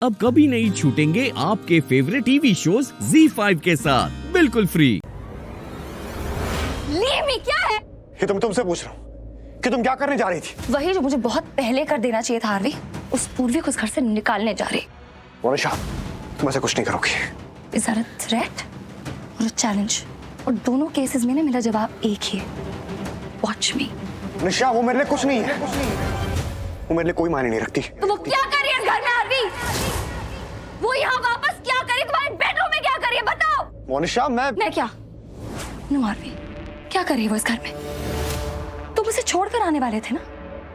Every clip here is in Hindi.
अब कभी नहीं छूटेंगे आपके फेवरेट टीवी शोज ZEE5 के साथ बिल्कुल फ्री। लीव मी क्या है? ये तो मैं तुमसे पूछ रहा हूँ कि तुम क्या करने जा रही थी? वही जो मुझे बहुत पहले कर देना चाहिए था हार्वी। उस पूर्वी को उस घर से निकालने जा रही। मोनिशा, तुम ऐसे कुछ नहीं करोगी। इज दैट अ थ्रेट और अ चैलेंज? और दोनों केसेस में ना मेरा जवाब एक ही है, वॉच मी। निशा, वो मेरे लिए कुछ नहीं है। वो मेरे लिए कोई मायने नहीं रखती। तो वो क्या कर रही है इस घर में हार्वी? वो यहाँ वापस क्या करे? तुम्हारे बेडरूम में क्या कर रही है बताओ? मोनिशा, मैं क्या? नो हार्वी, क्या कर रही है वो इस घर में? तुम उसे छोड़कर आने वाले थे ना,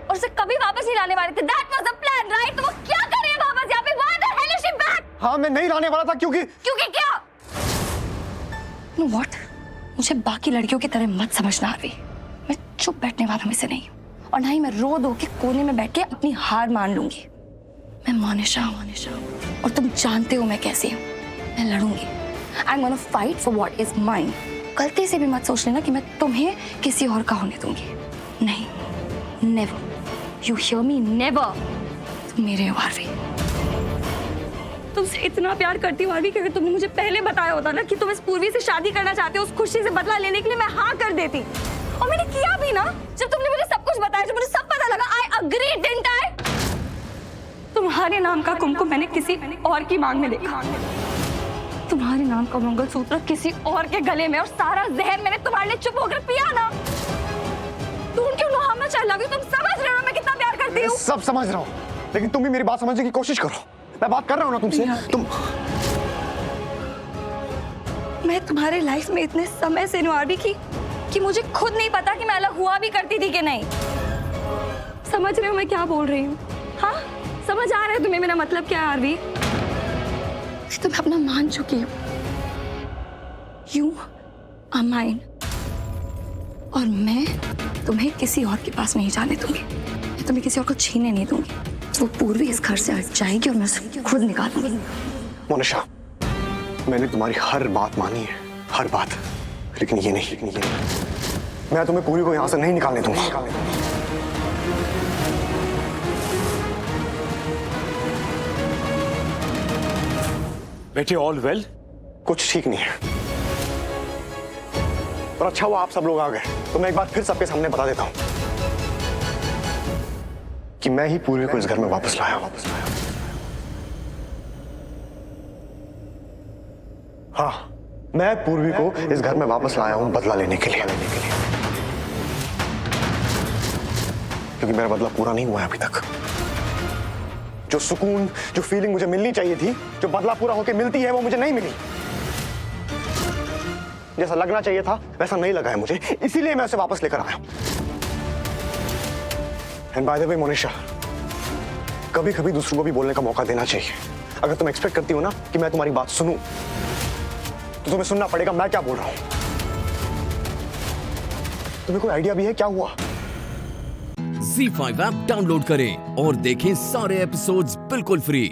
और उसे कभी वापस नहीं लाने वाले थे। That was the plan, right? तो वो क्या कर रही है वापस यहाँ पे? Why the hell is she back? हाँ, मैं नहीं लाने वाला था क्योंकि क्या? Know what? मुझे बाकी लड़कियों की तरह मत समझना हार्वी। मैं चुप बैठने वालों में से नहीं हूँ, और ना ही मैं रो धो के कोने में बैठ के अपनी हार मान लूंगी। मैं मोनिशा हूँ, और तुम जानते हो मैं कैसी हूँ। मैं लड़ूंगी। I'm gonna fight for what is mine. गलती से भी मत सोच लेना कि मैं तुम्हें किसी और का होने दूंगी। नहीं, never. You hear me? Never. तुम मेरे हो हार्वी। तुमसे इतना प्यार करती हूँ हार्वी कि अगर तुमने मुझे पहले बताया होता ना कि तुम इस पूर्वी से शादी करना चाहते हो, उस खुशी से बदला लेने के लिए, मैं हाँ कर देती। और मैंने किया भी ना। जब तुमने मुझे सब कुछ बताया, जब मुझे सब पता लगा, I agreed, didn't I? तुम्हारे नाम का कुमकुम मैंने किसी और की मांग में देखा। तुम्हारे नाम का मंगलसूत्र किसी और के गले में, और सारा जहर मैंने तुम्हारे लिए चुप होकर पिया ना। तुम क्यों know how much I love you? तुम समझ रहे हो मैं कितना प्यार करती हूँ? सब समझ रहा हूँ, लेकिन तुम भी मेरी बात समझने की कोशिश करो। मैं बात कर रहा हूँ ना तुमसे। मैं तुम्हारे लाइफ में इतने समय से हार्वी कि मुझे खुद नहीं पता कि मैं अलग हुआ भी करती थी कि नहीं। समझ रहे हो मैं क्या बोल रही हूँ? हाँ, समझ आ रहा है तुम्हें मेरा मतलब क्या है हार्वी? तुम अपना मान चुकी हो। You are mine, और मैं तुम्हें किसी और के पास नहीं जाने दूंगी। मैं तुम्हें किसी और को छीनने नहीं दूंगी। वो पूर्वी इस घर से हट जाएगी और मैं उसे खुद निकालूंगी। मोनिशा, मैंने तुम्हारी हर बात मानी है, हर बात, लेकिन ये नहीं। मैं तुम्हें पूरी को यहाँ से नहीं निकालने दूंगा। बेटे, ऑल वेल? कुछ ठीक नहीं है, और अच्छा हुआ आप सब लोग आ गए, तो मैं एक बार फिर सबके सामने बता देता हूं कि मैं ही पूर्वी को इस घर में वापस लाया। हाँ, मैं पूर्वी को इस घर में वापस लाया हूं बदला लेने के लिए, क्योंकि मेरा बदला पूरा नहीं हुआ है अभी तक। जो सुकून, जो फीलिंग मुझे मिलनी चाहिए थी, जो बदला पूरा होकर मिलती है, वो मुझे नहीं मिली। जैसा लगना चाहिए था वैसा नहीं लगा है मुझे, इसीलिए मैं उसे वापस लेकर आया। And by the way Monisha, कभी कभी दूसरों को भी बोलने का मौका देना चाहिए। अगर तुम एक्सपेक्ट करती हो ना कि मैं तुम्हारी बात सुनूं, तो तुम्हें सुनना पड़ेगा मैं क्या बोल रहा हूं। तुम्हें कोई आइडिया भी है क्या हुआ? ZEE5 ऐप डाउनलोड करें और देखें सारे एपिसोड्स बिल्कुल फ्री।